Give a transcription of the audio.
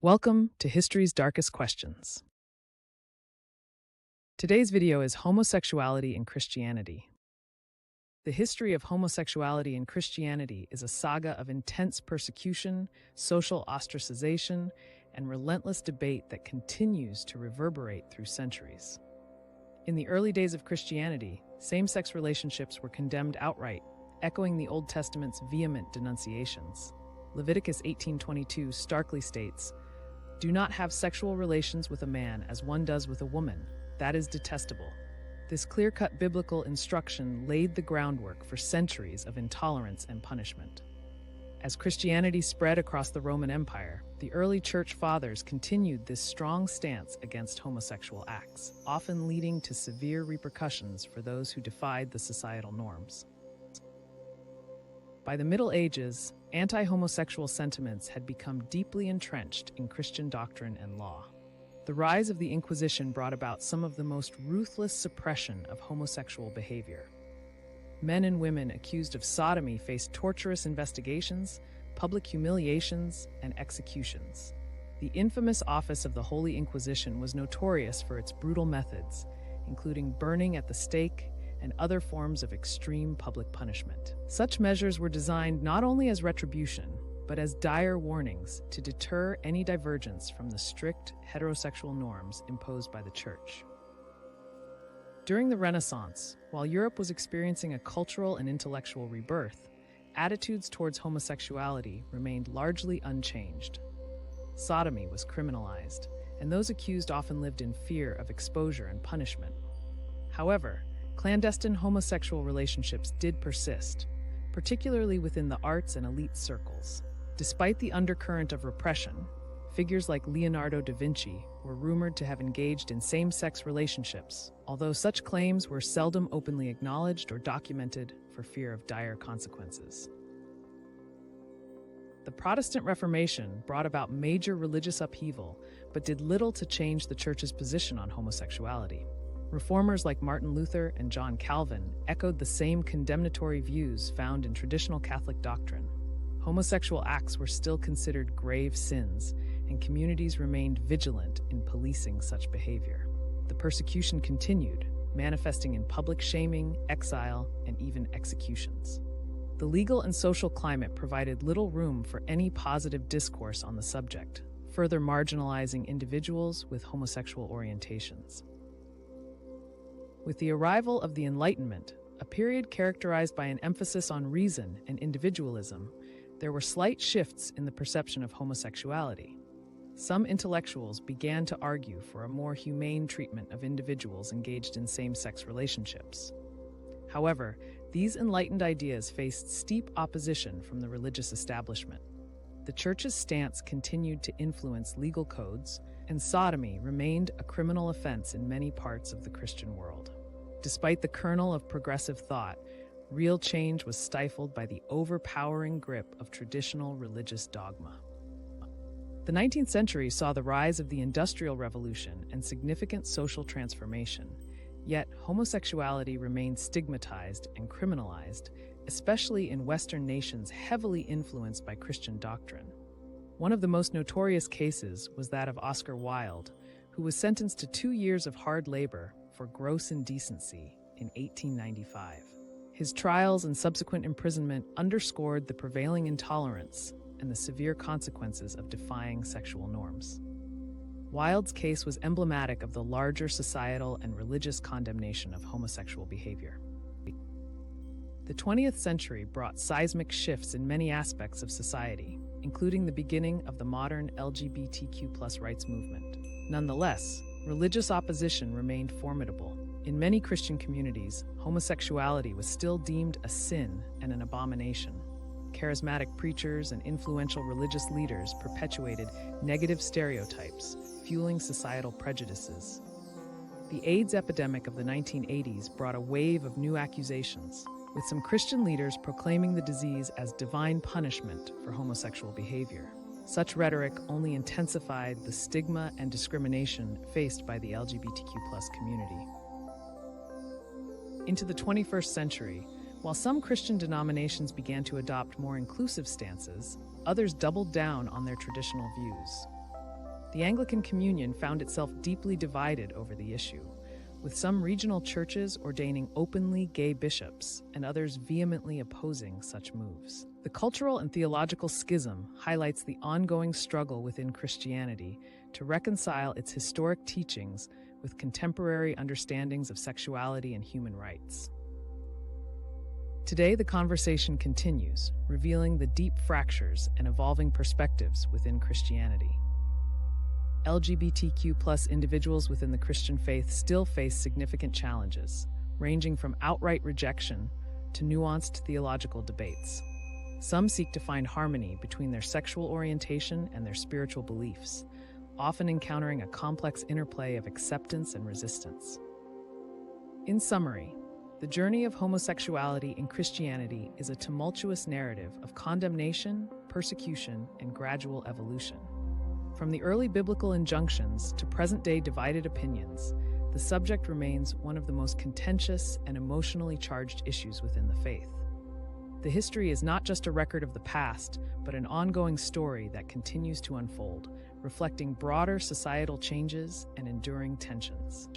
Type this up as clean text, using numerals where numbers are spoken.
Welcome to History's Darkest Questions. Today's video is Homosexuality in Christianity. The history of homosexuality in Christianity is a saga of intense persecution, social ostracization, and relentless debate that continues to reverberate through centuries. In the early days of Christianity, same-sex relationships were condemned outright, echoing the Old Testament's vehement denunciations. Leviticus 18:22 starkly states, "Do not have sexual relations with a man as one does with a woman. That is detestable." This clear-cut biblical instruction laid the groundwork for centuries of intolerance and punishment. As Christianity spread across the Roman Empire, the early church fathers continued this strong stance against homosexual acts, often leading to severe repercussions for those who defied the societal norms. By the Middle Ages, anti-homosexual sentiments had become deeply entrenched in Christian doctrine and law. The rise of the Inquisition brought about some of the most ruthless suppression of homosexual behavior. Men and women accused of sodomy faced torturous investigations, public humiliations, and executions. The infamous office of the Holy Inquisition was notorious for its brutal methods, including burning at the stake and other forms of extreme public punishment. Such measures were designed not only as retribution, but as dire warnings to deter any divergence from the strict heterosexual norms imposed by the Church. During the Renaissance, while Europe was experiencing a cultural and intellectual rebirth, attitudes towards homosexuality remained largely unchanged. Sodomy was criminalized, and those accused often lived in fear of exposure and punishment. However, clandestine homosexual relationships did persist, particularly within the arts and elite circles. Despite the undercurrent of repression, figures like Leonardo da Vinci were rumored to have engaged in same-sex relationships, although such claims were seldom openly acknowledged or documented for fear of dire consequences. The Protestant Reformation brought about major religious upheaval, but did little to change the Church's position on homosexuality. Reformers like Martin Luther and John Calvin echoed the same condemnatory views found in traditional Catholic doctrine. Homosexual acts were still considered grave sins, and communities remained vigilant in policing such behavior. The persecution continued, manifesting in public shaming, exile, and even executions. The legal and social climate provided little room for any positive discourse on the subject, further marginalizing individuals with homosexual orientations. With the arrival of the Enlightenment, a period characterized by an emphasis on reason and individualism, there were slight shifts in the perception of homosexuality. Some intellectuals began to argue for a more humane treatment of individuals engaged in same-sex relationships. However, these enlightened ideas faced steep opposition from the religious establishment. The Church's stance continued to influence legal codes, and sodomy remained a criminal offense in many parts of the Christian world. Despite the kernel of progressive thought, real change was stifled by the overpowering grip of traditional religious dogma. The 19th century saw the rise of the Industrial Revolution and significant social transformation, yet homosexuality remained stigmatized and criminalized, especially in Western nations heavily influenced by Christian doctrine. One of the most notorious cases was that of Oscar Wilde, who was sentenced to 2 years of hard labor for gross indecency in 1895. His trials and subsequent imprisonment underscored the prevailing intolerance and the severe consequences of defying sexual norms. Wilde's case was emblematic of the larger societal and religious condemnation of homosexual behavior. The 20th century brought seismic shifts in many aspects of society, including the beginning of the modern LGBTQ+ rights movement. Nonetheless, religious opposition remained formidable. In many Christian communities, homosexuality was still deemed a sin and an abomination. Charismatic preachers and influential religious leaders perpetuated negative stereotypes, fueling societal prejudices. The AIDS epidemic of the 1980s brought a wave of new accusations, with some Christian leaders proclaiming the disease as divine punishment for homosexual behavior. Such rhetoric only intensified the stigma and discrimination faced by the LGBTQ+ community. Into the 21st century, while some Christian denominations began to adopt more inclusive stances, others doubled down on their traditional views. The Anglican Communion found itself deeply divided over the issue, with some regional churches ordaining openly gay bishops and others vehemently opposing such moves. The cultural and theological schism highlights the ongoing struggle within Christianity to reconcile its historic teachings with contemporary understandings of sexuality and human rights. Today, the conversation continues, revealing the deep fractures and evolving perspectives within Christianity. LGBTQ+ individuals within the Christian faith still face significant challenges, ranging from outright rejection to nuanced theological debates. Some seek to find harmony between their sexual orientation and their spiritual beliefs, often encountering a complex interplay of acceptance and resistance. In summary, the journey of homosexuality in Christianity is a tumultuous narrative of condemnation, persecution, and gradual evolution. From the early biblical injunctions to present-day divided opinions, the subject remains one of the most contentious and emotionally charged issues within the faith. The history is not just a record of the past, but an ongoing story that continues to unfold, reflecting broader societal changes and enduring tensions.